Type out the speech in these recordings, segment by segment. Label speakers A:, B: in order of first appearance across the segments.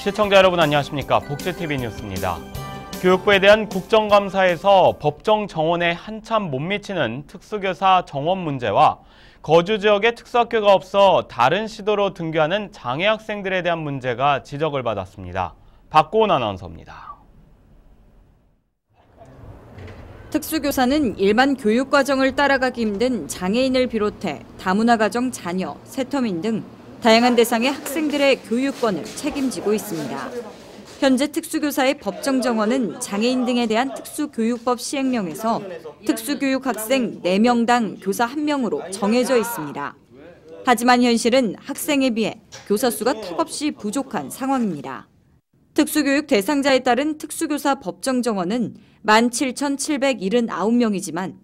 A: 시청자 여러분 안녕하십니까? 복지TV 뉴스입니다. 교육부에 대한 국정감사에서 법정 정원에 한참 못 미치는 특수교사 정원 문제와 거주 지역에 특수학교가 없어 다른 시도로 등교하는 장애 학생들에 대한 문제가 지적을 받았습니다. 박고은 아나운서입니다.
B: 특수교사는 일반 교육과정을 따라가기 힘든 장애인을 비롯해 다문화 가정 자녀, 세터민 등 다양한 대상의 학생들의 교육권을 책임지고 있습니다. 현재 특수교사의 법정 정원은 장애인 등에 대한 특수교육법 시행령에서 특수교육 학생 4명당 교사 1명으로 정해져 있습니다. 하지만 현실은 학생에 비해 교사 수가 턱없이 부족한 상황입니다. 특수교육 대상자에 따른 특수교사 법정 정원은 17,779명이지만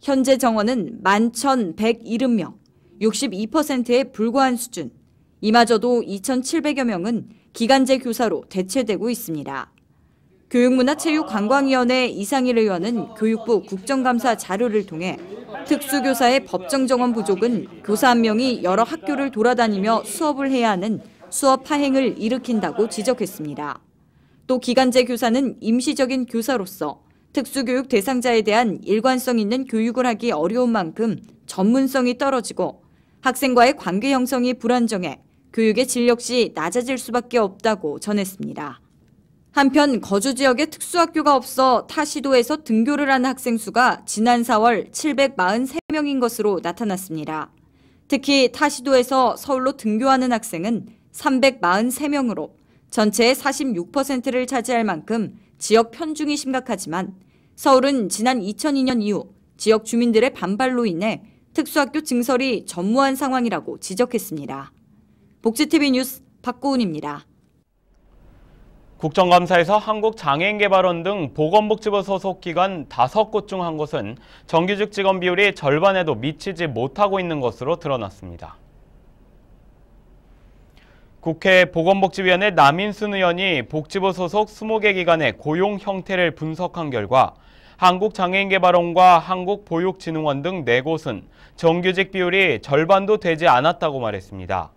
B: 현재 정원은 11,170명, 62%에 불과한 수준. 이마저도 2,700여 명은 기간제 교사로 대체되고 있습니다. 교육문화체육관광위원회 이상일 의원은 교육부 국정감사 자료를 통해 특수교사의 법정 정원 부족은 교사 1명이 여러 학교를 돌아다니며 수업을 해야 하는 수업 파행을 일으킨다고 지적했습니다. 또 기간제 교사는 임시적인 교사로서 특수교육 대상자에 대한 일관성 있는 교육을 하기 어려운 만큼 전문성이 떨어지고 학생과의 관계 형성이 불안정해 교육의 질 역시 낮아질 수밖에 없다고 전했습니다. 한편 거주 지역에 특수학교가 없어 타 시도에서 등교를 한 학생 수가 지난 4월 743명인 것으로 나타났습니다. 특히 타 시도에서 서울로 등교하는 학생은 343명으로 전체의 46%를 차지할 만큼 지역 편중이 심각하지만 서울은 지난 2002년 이후 지역 주민들의 반발로 인해 특수학교 증설이 전무한 상황이라고 지적했습니다. 복지TV 뉴스 박고은입니다.
A: 국정감사에서 한국장애인개발원 등 보건복지부 소속 기관 5곳 중 한 곳은 정규직 직원 비율이 절반에도 미치지 못하고 있는 것으로 드러났습니다. 국회 보건복지위원회 남인순 의원이 복지부 소속 20개 기관의 고용 형태를 분석한 결과 한국장애인개발원과 한국보육진흥원 등 4곳은 정규직 비율이 절반도 되지 않았다고 말했습니다.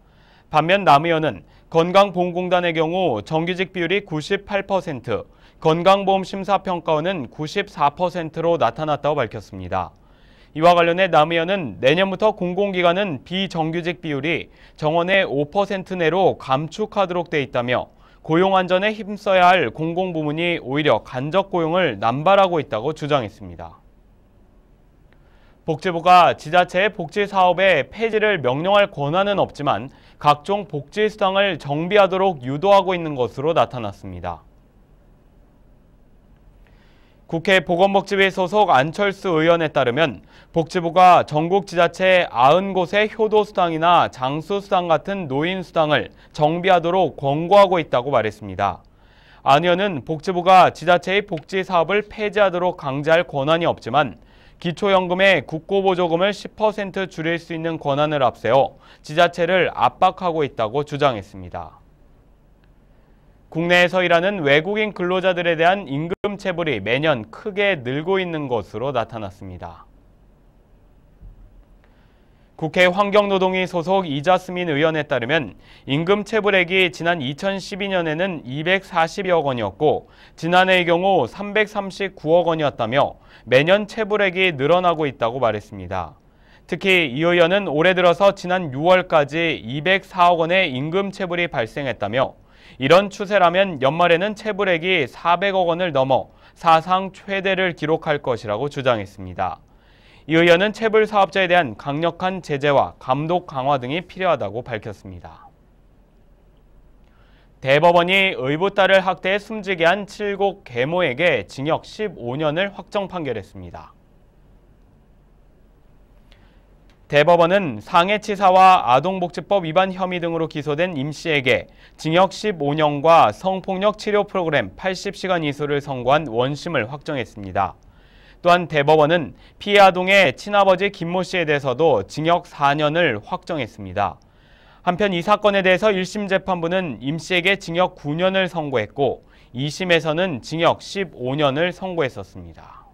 A: 반면 남 의원은 건강보험공단의 경우 정규직 비율이 98%, 건강보험심사평가원은 94%로 나타났다고 밝혔습니다. 이와 관련해 남 의원은 내년부터 공공기관은 비정규직 비율이 정원의 5% 내로 감축하도록 돼 있다며 고용 안전에 힘써야 할 공공부문이 오히려 간접 고용을 남발하고 있다고 주장했습니다. 복지부가 지자체의 복지사업의 폐지를 명령할 권한은 없지만 각종 복지수당을 정비하도록 유도하고 있는 것으로 나타났습니다. 국회 보건복지위 소속 안철수 의원에 따르면 복지부가 전국 지자체 90곳의 효도수당이나 장수수당 같은 노인수당을 정비하도록 권고하고 있다고 말했습니다. 안 의원은 복지부가 지자체의 복지사업을 폐지하도록 강제할 권한이 없지만 기초연금의 국고보조금을 10% 줄일 수 있는 권한을 앞세워 지자체를 압박하고 있다고 주장했습니다. 국내에서 일하는 외국인 근로자들에 대한 임금 체불이 매년 크게 늘고 있는 것으로 나타났습니다. 국회 환경노동위 소속 이자스민 의원에 따르면 임금 체불액이 지난 2012년에는 240여 원이었고 지난해의 경우 339억 원이었다며 매년 체불액이 늘어나고 있다고 말했습니다. 특히 이 의원은 올해 들어서 지난 6월까지 204억 원의 임금 체불이 발생했다며 이런 추세라면 연말에는 체불액이 400억 원을 넘어 사상 최대를 기록할 것이라고 주장했습니다. 이 의원은 체불 사업자에 대한 강력한 제재와 감독 강화 등이 필요하다고 밝혔습니다. 대법원이 의붓딸을 학대해 숨지게 한 7곡 계모에게 징역 15년을 확정 판결했습니다. 대법원은 상해치사와 아동복지법 위반 혐의 등으로 기소된 임 씨에게 징역 15년과 성폭력 치료 프로그램 80시간 이수를 선고한 원심을 확정했습니다. 또한 대법원은 피해 아동의 친아버지 김모 씨에 대해서도 징역 4년을 확정했습니다. 한편 이 사건에 대해서 1심 재판부는 임 씨에게 징역 9년을 선고했고 2심에서는 징역 15년을 선고했었습니다.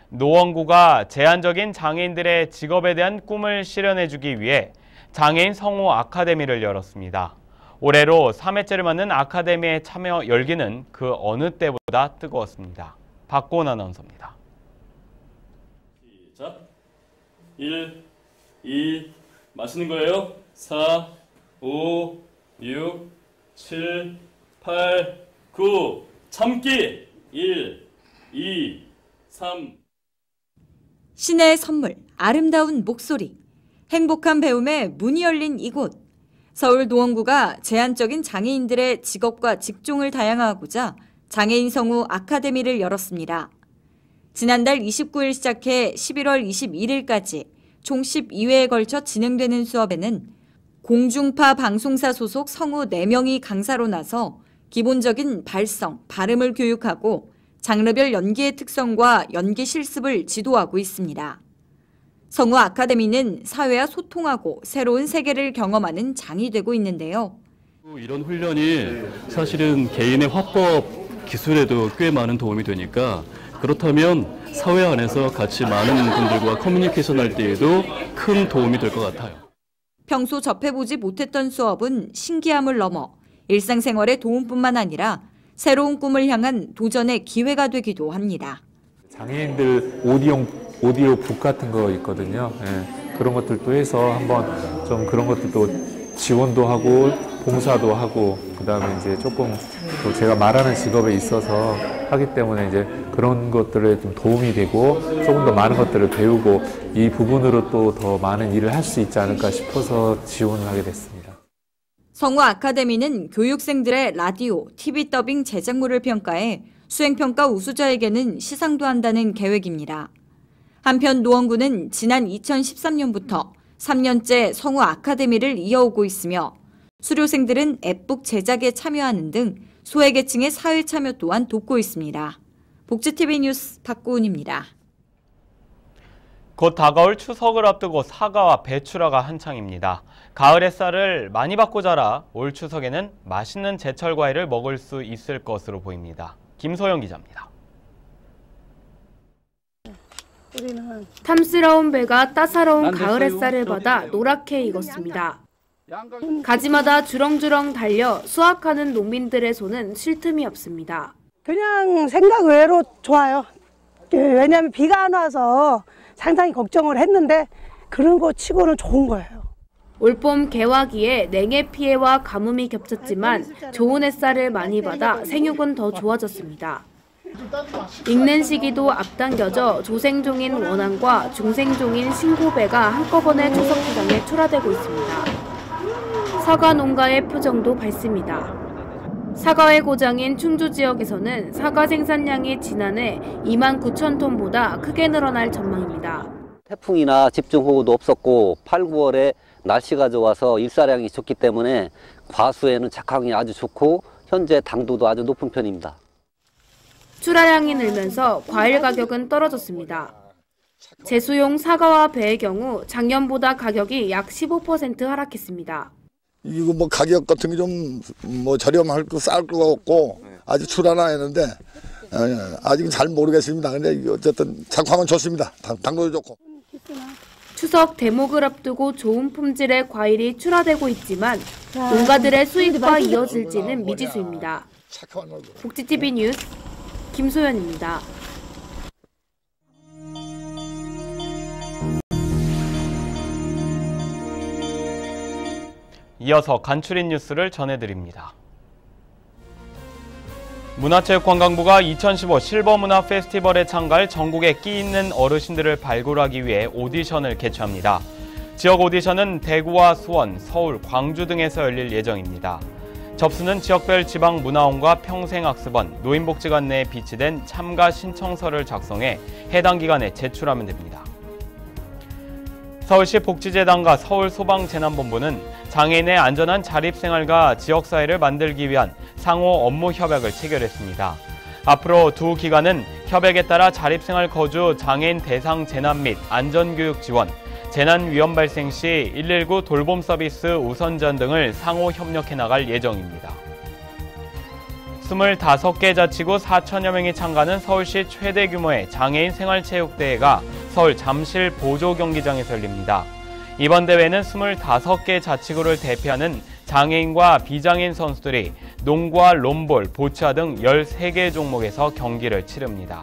A: 노원구가 제한적인 장애인들의 직업에 대한 꿈을 실현해주기 위해 장애인 성우 아카데미를 열었습니다. 올해로 3회째를 맞는 아카데미의 참여 열기는 그 어느 때보다 뜨거웠습니다. 박고은 아나운서입니다.
C: 시작. 1, 2, 마시는 거예요. 4, 5, 6, 7, 8, 9, 참기. 1, 2, 3.
B: 신의 선물, 아름다운 목소리, 행복한 배움에 문이 열린 이곳. 서울노원구가 제한적인 장애인들의 직업과 직종을 다양화하고자 장애인 성우 아카데미를 열었습니다. 지난달 29일 시작해 11월 21일까지 총 12회에 걸쳐 진행되는 수업에는 공중파 방송사 소속 성우 4명이 강사로 나서 기본적인 발성, 발음을 교육하고 장르별 연기의 특성과 연기 실습을 지도하고 있습니다. 성우 아카데미는 사회와 소통하고 새로운 세계를 경험하는 장이 되고 있는데요.
C: 이런 훈련이 사실은 개인의 화법 기술에도 꽤 많은 도움이 되니까 그렇다면 사회 안에서 같이 많은 분들과 커뮤니케이션 할 때에도 큰 도움이 될 것 같아요.
B: 평소 접해보지 못했던 수업은 신기함을 넘어 일상생활의 도움뿐만 아니라 새로운 꿈을 향한 도전의 기회가 되기도 합니다.
D: 장애인들 오디오 북 같은 거 있거든요. 예, 그런 것들도 해서 한번 좀 그런 것들도 지원도 하고 봉사도 하고 그다음에 이제 조금 또 제가 말하는 직업에 있어서 하기 때문에 이제 그런 것들에 좀 도움이 되고 조금 더 많은 것들을 배우고 이 부분으로 또 더 많은 일을 할 수 있지 않을까 싶어서 지원을 하게 됐습니다.
B: 성우 아카데미는 교육생들의 라디오, TV 더빙 제작물을 평가해 수행평가 우수자에게는 시상도 한다는 계획입니다. 한편 노원구는 지난 2013년부터 3년째 성우 아카데미를 이어오고 있으며 수료생들은 앱북 제작에 참여하는 등 소외계층의 사회 참여 또한 돕고 있습니다. 복지TV 뉴스 박고은입니다.
A: 곧 다가올 추석을 앞두고 사과와 배추라가 한창입니다. 가을 햇살을 많이 받고 자라 올 추석에는 맛있는 제철 과일을 먹을 수 있을 것으로 보입니다. 김소영 기자입니다.
E: 탐스러운 배가 따사로운 가을 햇살을 받아 노랗게 익었습니다. 가지마다 주렁주렁 달려 수확하는 농민들의 손은 쉴 틈이 없습니다.
F: 그냥 생각 외로 좋아요. 왜냐하면 비가 안 와서 상당히 걱정을 했는데 그런 거 치고는 좋은 거예요.
E: 올봄 개화기에 냉해 피해와 가뭄이 겹쳤지만 좋은 햇살을 많이 받아 생육은 더 좋아졌습니다. 익는 시기도 앞당겨져 조생종인 원앙과 중생종인 신고배가 한꺼번에 추석시장에 출하되고 있습니다. 사과 농가의 표정도 밝습니다. 사과의 고장인 충주 지역에서는 사과 생산량이 지난해 29,000톤보다 크게 늘어날 전망입니다.
G: 태풍이나 집중호우도 없었고 8, 9월에 날씨가 좋아서 일사량이 좋기 때문에 과수에는 작황이 아주 좋고 현재 당도도 아주 높은 편입니다.
E: 출하량이 늘면서 과일 가격은 떨어졌습니다. 제수용 사과와 배의 경우 작년보다 가격이 약 15% 하락했습니다.
H: 이거 뭐 가격 같은 게 좀 뭐 저렴할 거 쌀 거 없고 아직 출하나 했는데 아직은 잘 모르겠습니다. 근데 어쨌든 작황은 좋습니다. 당도도 좋고.
E: 추석 대목을 앞두고 좋은 품질의 과일이 출하되고 있지만 농가들의 수입과 이어질지는 미지수입니다. 복지TV 뉴스 김소연입니다.
A: 이어서 간추린 뉴스를 전해드립니다. 문화체육관광부가 2015 실버문화 페스티벌에 참가할 전국의 끼 있는 어르신들을 발굴하기 위해 오디션을 개최합니다. 지역 오디션은 대구와 수원, 서울, 광주 등에서 열릴 예정입니다. 접수는 지역별 지방문화원과 평생학습원, 노인복지관 내에 비치된 참가 신청서를 작성해 해당 기관에 제출하면 됩니다. 서울시 복지재단과 서울소방재난본부는 장애인의 안전한 자립생활과 지역사회를 만들기 위한 상호 업무 협약을 체결했습니다. 앞으로 두 기관은 협약에 따라 자립생활 거주 장애인 대상 재난 및 안전교육 지원, 재난 위험 발생 시 119 돌봄 서비스 우선 지원 등을 상호 협력해 나갈 예정입니다. 25개 자치구 4천여 명이 참가하는 서울시 최대 규모의 장애인 생활체육대회가 서울 잠실 보조경기장에서 열립니다. 이번 대회는 25개 자치구를 대표하는 장애인과 비장애인 선수들이 농구와 롬볼, 보치아 등 13개 종목에서 경기를 치릅니다.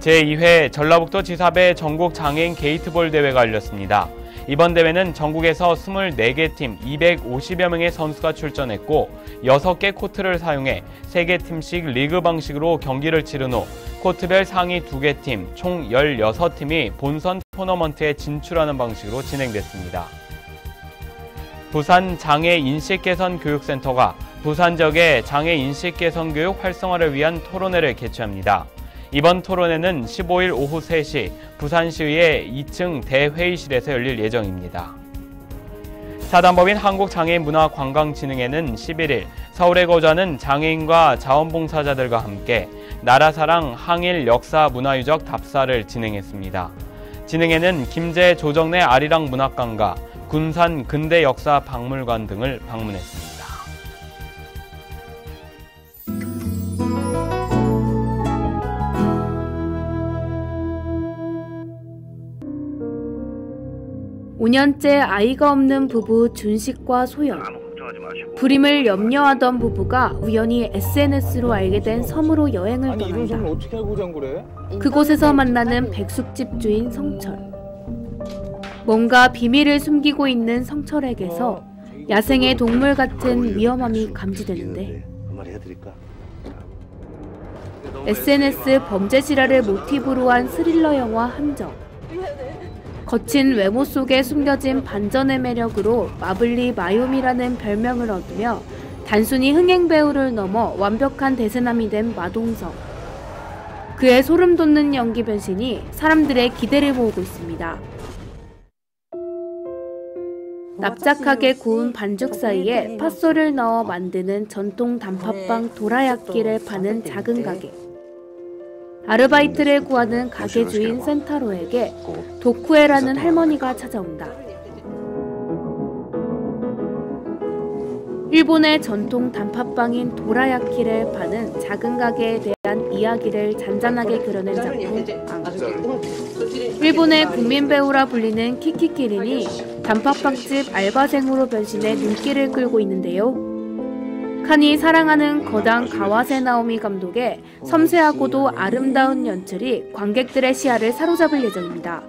A: 제2회 전라북도 지사배 전국 장애인 게이트볼 대회가 열렸습니다. 이번 대회는 전국에서 24개 팀 250여 명의 선수가 출전했고 6개 코트를 사용해 3개 팀씩 리그 방식으로 경기를 치른 후 코트별 상위 2개 팀 총 16팀이 본선 토너먼트에 진출하는 방식으로 진행됐습니다. 부산 장애인식개선교육센터가 부산 지역의 장애인식개선 교육 활성화를 위한 토론회를 개최합니다. 이번 토론회는 15일 오후 3시 부산시의회 2층 대회의실에서 열릴 예정입니다. 사단법인 한국장애인문화관광진흥회는 11일 서울에 거주하는 장애인과 자원봉사자들과 함께 나라사랑 항일 역사 문화유적 답사를 진행했습니다. 진흥회는 김제 조정래 아리랑 문학관과 군산 근대역사 박물관 등을 방문했습니다.
E: (5년째) 아이가 없는 부부 준식과 소연. 불임을 염려하던 부부가 우연히 SNS로 알게 된 섬으로 여행을 떠난다. 그곳에서 만나는 백숙집 주인 성철. 뭔가 비밀을 숨기고 있는 성철에게서 야생의 동물 같은 위험함이 감지되는데 SNS 범죄 실화를 모티브로 한 스릴러 영화 함정. 거친 외모 속에 숨겨진 반전의 매력으로 마블리 마요미라는 별명을 얻으며 단순히 흥행 배우를 넘어 완벽한 대세남이 된 마동석. 그의 소름 돋는 연기 변신이 사람들의 기대를 모으고 있습니다. 납작하게 구운 반죽 사이에 팥소를 넣어 만드는 전통 단팥빵 도라야끼를 파는 작은 가게. 아르바이트를 구하는 가게 주인 센타로에게 도쿠에라는 할머니가 찾아온다. 일본의 전통 단팥빵인 도라야끼를 파는 작은 가게에 대한 이야기를 잔잔하게 그려낸 작품 빵. 일본의 국민 배우라 불리는 키키키린이 단팥빵집 알바생으로 변신해 눈길을 끌고 있는데요. 칸이 사랑하는 거당 가와세 나오미 감독의 섬세하고도 아름다운 연출이 관객들의 시야를 사로잡을 예정입니다.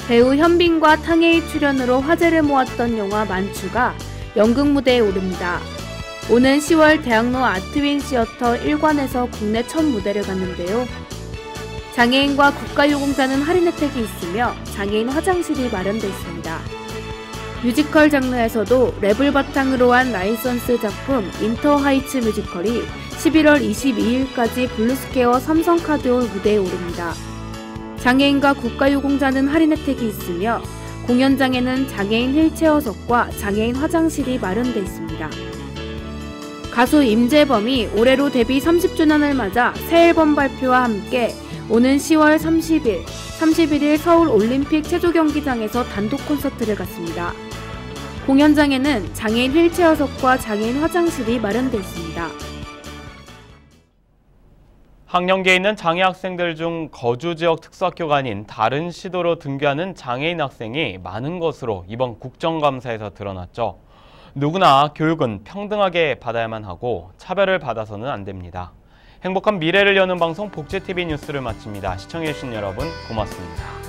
E: 배우 현빈과 탕웨이 출연으로 화제를 모았던 영화 만추가 연극 무대에 오릅니다. 오는 10월 대학로 아트윈 시어터 1관에서 국내 첫 무대를 갖는데요. 장애인과 국가유공자는 할인 혜택이 있으며 장애인 화장실이 마련돼 있습니다. 뮤지컬 장르에서도 랩을 바탕으로 한 라이선스 작품 인터 하이츠 뮤지컬이 11월 22일까지 블루스퀘어 삼성카드홀 무대에 오릅니다. 장애인과 국가유공자는 할인 혜택이 있으며 공연장에는 장애인 휠체어석과 장애인 화장실이 마련돼 있습니다. 가수 임재범이 올해로 데뷔 30주년을 맞아 새 앨범 발표와 함께 오는 10월 31일 서울 올림픽 체조경기장에서 단독 콘서트를 갖습니다. 공연장에는 장애인 휠체어석과 장애인 화장실이 마련돼 있습니다.
A: 학령기에 있는 장애 학생들 중 거주 지역 특수학교가 아닌 다른 시도로 등교하는 장애인 학생이 많은 것으로 이번 국정감사에서 드러났죠. 누구나 교육은 평등하게 받아야만 하고 차별을 받아서는 안 됩니다. 행복한 미래를 여는 방송 복지TV 뉴스를 마칩니다. 시청해주신 여러분 고맙습니다.